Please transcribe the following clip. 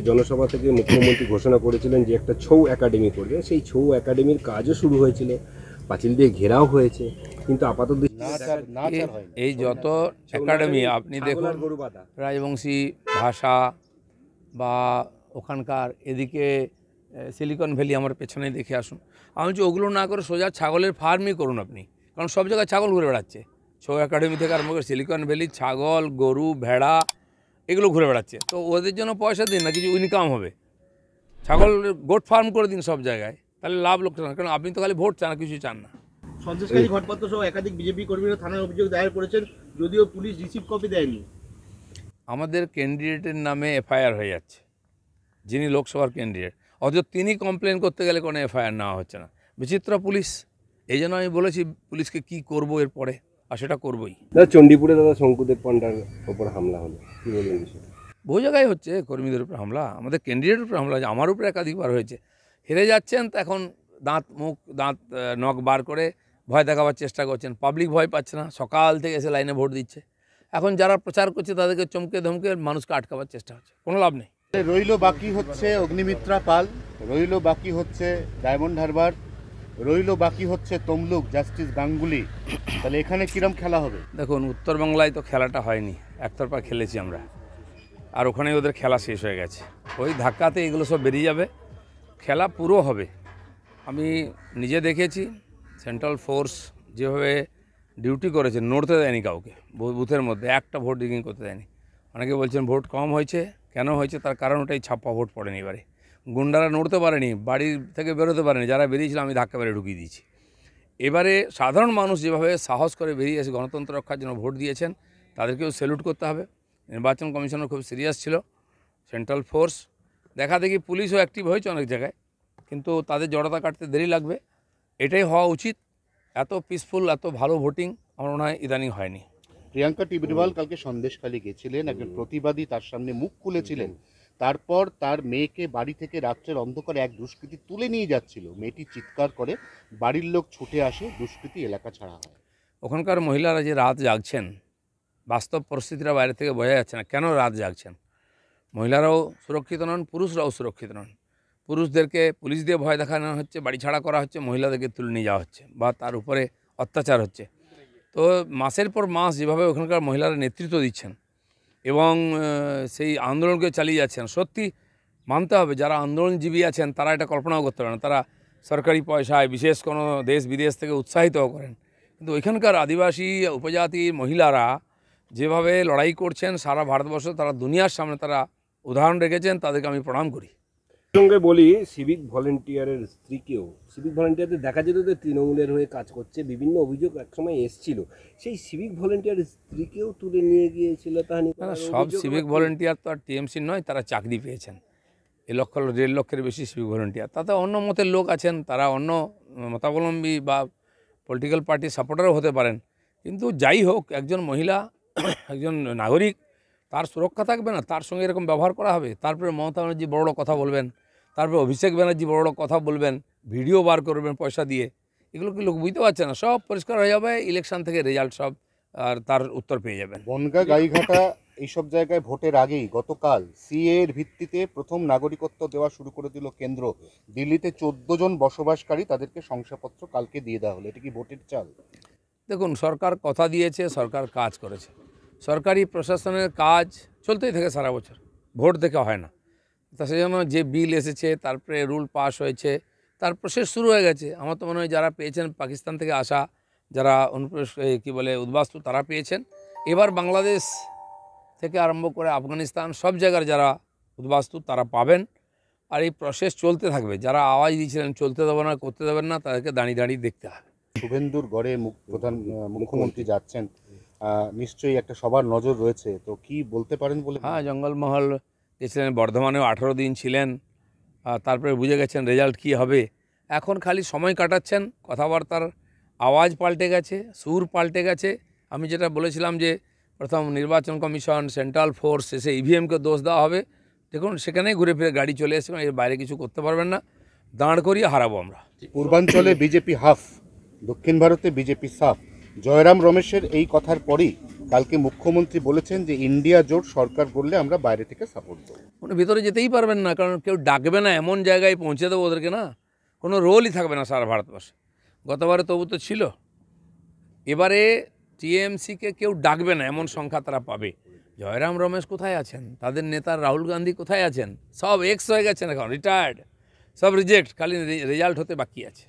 জনসভা থেকে মুখ্যমন্ত্রী ঘোষণা করেছিলেন যে একটা ছৌ একাডেমি করবে, সেই ছৌ একাডেমির কাজও শুরু হয়েছিল, পাঁচিল দিয়ে ঘেরাও হয়েছে, কিন্তু আপাতত এই যত একাডেমি আপনি দেখুন, রাজবংশী ভাষা বা ওখানকার এদিকে সিলিকন ভ্যালি আমার পেছনে দেখে আসুন। আমি বলছি ওগুলো না করে সোজা ছাগলের ফার্মই করুন আপনি, কারণ সব জায়গায় ছাগল ঘুরে বেড়াচ্ছে। ছৌ একাডেমি থেকে আরম্ভ করে সিলিকন ভ্যালি ছাগল, গরু, ভেড়া এগুলো ঘুরে বেড়াচ্ছে। তো ওদের জন্য পয়সা দিন না, কিছু ইনকাম হবে। ছাগল গোট ফার্ম করে দিন সব জায়গায়, তাহলে লাভ লোকসান। কারণ আপনি তো খালি ভোট চান, কিছু চান না। সন্দেশখালী ঘটপাত্র সহ একাধিক বিজেপি কর্মীরা থানায় অভিযোগ দায়ের করেছেন, যদিও পুলিশ রিসিভ কপি দেয়নি। আমাদের ক্যান্ডিডেটের নামে এফআইআর হয়ে যাচ্ছে, যিনি লোকসভার ক্যান্ডিডেট, অথচ তিনি কমপ্লেন করতে গেলে কোনো এফআইআর নেওয়া হচ্ছে না। বিচিত্র পুলিশ। এই জন্য আমি বলেছি পুলিশকে কি করব এরপরে, আর সেটা করবই। চণ্ডীপুরে দাদা শঙ্কুদেব পান্ডার ওপর হামলা হলো, কি বলবেন বিষয়টা? বহু জায়গায় হচ্ছে, কর্মীদের উপর হামলা, আমাদের ক্যান্ডিডেটের উপর হামলা, আমার উপরে একাধিকবার হয়েছে। হেরে যাচ্ছেন তো এখন দাঁত নখ বার করে ভয় দেখাবার চেষ্টা করছেন। পাবলিক ভয় পাচ্ছে না, সকাল থেকে এসে লাইনে ভোট দিচ্ছে। এখন যারা প্রচার করছে তাদেরকে চমকে ধমকে মানুষকে আটকাবার চেষ্টা হচ্ছে, কোনো লাভ নেই। রইল বাকি হচ্ছে অগ্নিমিত্রা পাল, রইল বাকি হচ্ছে ডায়মন্ড হারবার, রইল বাকি হচ্ছে তমলুক জাস্টিস গাঙ্গুলি। তাহলে এখানে কিরম খেলা হবে? দেখুন, উত্তরবাংলায় তো খেলাটা হয়নি, একতরফা খেলেছি আমরা, আর ওখানেই ওদের খেলা শেষ হয়ে গেছে। ওই ধাক্কাতে এগুলো সব বেরিয়ে যাবে, খেলা পুরো হবে। আমি নিজে দেখেছি সেন্ট্রাল ফোর্স যেভাবে ডিউটি করেছে, নড়তে দেয়নি কাউকে, বুথের মধ্যে একটা ভোট রিগিং করতে দেয়নি। অনেকে বলছেন ভোট কম হয়েছে, কেন হয়েছে তার কারণ ওটাই, ছাপ্পা ভোট পড়েনি। এবারে গুন্ডারা নড়তে পারেনি, বাড়ির থেকে বেরোতে পারেনি, যারা বেরিয়েছিল আমি ধাক্কা মেরে ঢুকিয়ে দিয়েছি। এবারে সাধারণ মানুষ যেভাবে সাহস করে বেরিয়ে এসে গণতন্ত্র রক্ষার জন্য ভোট দিয়েছেন, তাদেরকেও স্যালুট করতে হবে। নির্বাচন কমিশনার খুব সিরিয়াস ছিল, সেন্ট্রাল ফোর্স দেখা দেখি পুলিশও অ্যাক্টিভ হয়েছে অনেক জায়গায়, কিন্তু তাদের জড়তা কাটতে দেরি লাগবে। এটাই হওয়া উচিত। এত পিসফুল, এত ভালো ভোটিং আমার মনে হয় ইদানিং হয়নি। প্রিয়াঙ্কা টিবরিওয়াল কালকে সন্দেশখালী গেছিলেন, একজন প্রতিবাদী তার সামনে মুখ খুলেছিলেন। তারপর তার মেয়েকে বাড়ি থেকে রাত্রের অন্ধকারে এক দুষ্কৃতী তুলে নিয়ে যাচ্ছিল, মেয়েটি চিৎকার করে, বাড়ির লোক ছুটে আসে, দুষ্কৃতী এলাকা ছাড়া হয়। ওখানকার মহিলারা যে রাত জাগছেন, বাস্তব পরিস্থিতিটা বাইরে থেকে বোঝা যাচ্ছে না কেন রাত জাগছেন। মহিলারাও সুরক্ষিত নন, পুরুষরাও সুরক্ষিত নন। পুরুষদেরকে পুলিশ দিয়ে ভয় দেখানো হচ্ছে, বাড়ি ছাড়া করা হচ্ছে, মহিলাদেরকে তুলে নিয়ে যাওয়া হচ্ছে বা তার উপরে অত্যাচার হচ্ছে। তো মাসের পর মাস যেভাবে ওখানকার মহিলারা নেতৃত্ব দিচ্ছেন এবং সেই আন্দোলনকে চালিয়ে যাচ্ছেন, সত্যি মানতে হবে যারা আন্দোলনজীবী আছেন তারা এটা কল্পনাও করতে পারে না। তারা সরকারি পয়সায় বিশেষ কোনো দেশ বিদেশ থেকে উৎসাহিতও করেন, কিন্তু ওইখানকার আদিবাসী উপজাতি মহিলারা যেভাবে লড়াই করছেন সারা ভারতবর্ষ, তারা দুনিয়ার সামনে তারা উদাহরণ রেখেছেন, তাদেরকে আমি প্রণাম করি। সঙ্গে বলি, সিভিক ভলেন্টিয়ারের স্ত্রীকেও, সিভিক ভলেন্টিয়ারদের দেখা যেত যে তৃণমূলের হয়ে কাজ করছে, বিভিন্ন অভিযোগ একসময় এসছিল, সেই সিভিক ভলেন্টিয়ারের স্ত্রীকেও তুলে নিয়ে গিয়েছিল তাহানি। সব সিভিক ভলেন্টিয়ার তো আর টিএমসি নয়, তারা চাকরি পেয়েছেন। 1.5 লক্ষের বেশি সিভিক ভলেন্টিয়ার, তাতে অন্য মতের লোক আছেন, তারা অন্য মতাবলম্বী বা পলিটিক্যাল পার্টির সাপোর্টারও হতে পারেন। কিন্তু যাই হোক, একজন মহিলা, একজন নাগরিক, তার সুরক্ষা থাকবে না, তার সঙ্গে এরকম ব্যবহার করা হবে। তারপরে মমতা ব্যানার্জি বড় বড় কথা বলবেন, তারপরে অভিষেক ব্যানার্জি বড় বড় কথা বলবেন, ভিডিও বার করবেন পয়সা দিয়ে, এগুলো কি লোক বুঝতে পারছে না? সব পরিষ্কার হয়ে যাবে ইলেকশন থেকে, রেজাল্ট সব, আর তার উত্তর পেয়ে যাবেন। বনগাঁ, গাইঘাটা এইসব জায়গায় ভোটের আগেই গতকাল সিএ এর ভিত্তিতে প্রথম নাগরিকত্ব দেওয়া শুরু করে দিল কেন্দ্র। দিল্লিতে 14 জন বসবাসকারী, তাদেরকে শংসাপত্র কালকে দিয়ে দেওয়া হলো। এটা কি ভোটের চাল? দেখুন, সরকার কথা দিয়েছে, সরকার কাজ করেছে। সরকারি প্রশাসনের কাজ চলতেই থাকে সারা বছর, ভোট দেখে হয় না। তা সেই জন্য যে বিল এসেছে, তারপরে রুল পাস হয়েছে, তার প্রসেস শুরু হয়ে গেছে। আমার তো মনে হয় যারা পেয়েছেন পাকিস্তান থেকে আসা, যারা উদ্বাস্তু, তারা পেয়েছেন। এবার বাংলাদেশ থেকে আরম্ভ করে আফগানিস্তান, সব জায়গার যারা উদ্বাস্তু তারা পাবেন। আর এই প্রসেস চলতে থাকবে। যারা আওয়াজ দিয়েছিলেন চলতে দেবেন না, করতে দেবেন না, তাদেরকে দাঁড়িয়ে দাঁড়িয়ে দেখতে হবে। শুভেন্দুর গড়ে মুখ্যমন্ত্রী যাচ্ছেন, নিশ্চয়ই একটা সবার নজর রয়েছে, তো কি বলতে পারেন বলে? হ্যাঁ, জঙ্গলমহল গেছিলেন, বর্ধমানেও 18 দিন ছিলেন, তারপরে বুঝে গেছেন রেজাল্ট কী হবে। এখন খালি সময় কাটাচ্ছেন, কথাবার্তার আওয়াজ পাল্টে গেছে, সুর পাল্টে গেছে। আমি যেটা বলেছিলাম যে প্রথম নির্বাচন কমিশন, সেন্ট্রাল ফোর্স, শেষে ইভিএমকে দোষ দেওয়া হবে, দেখুন সেখানেই ঘুরে ফিরে গাড়ি চলে এসে, এর বাইরে কিছু করতে পারবেন না, দাঁড় করিয়ে হারাবো আমরা। পূর্বাঞ্চলে বিজেপি হাফ, দক্ষিণ ভারতে বিজেপি সাফ। জয়রাম রমেশের এই কথার পরেই কালকে মুখ্যমন্ত্রী বলেছেন যে ইন্ডিয়া জোট সরকার বললে আমরা বাইরে থেকে সাপোর্ট দেবো। কোনো ভিতরে যেতেই পারবেন না, কারণ কেউ ডাকবে না, এমন জায়গায় পৌঁছে দেবো ওদেরকে না, কোনো রোলই থাকবে না সারা ভারতবর্ষে। গতবারে তবু তো ছিল, এবারে টিএমসিকে কেউ ডাকবে না এমন সংখ্যা তারা পাবে। জয়রাম রমেশ কোথায় আছেন, তাদের নেতা রাহুল গান্ধী কোথায় আছেন, সব এক্স হয়ে গেছেন, এখন রিটায়ার্ড, সব রিজেক্ট, খালি রেজাল্ট হতে বাকি আছে।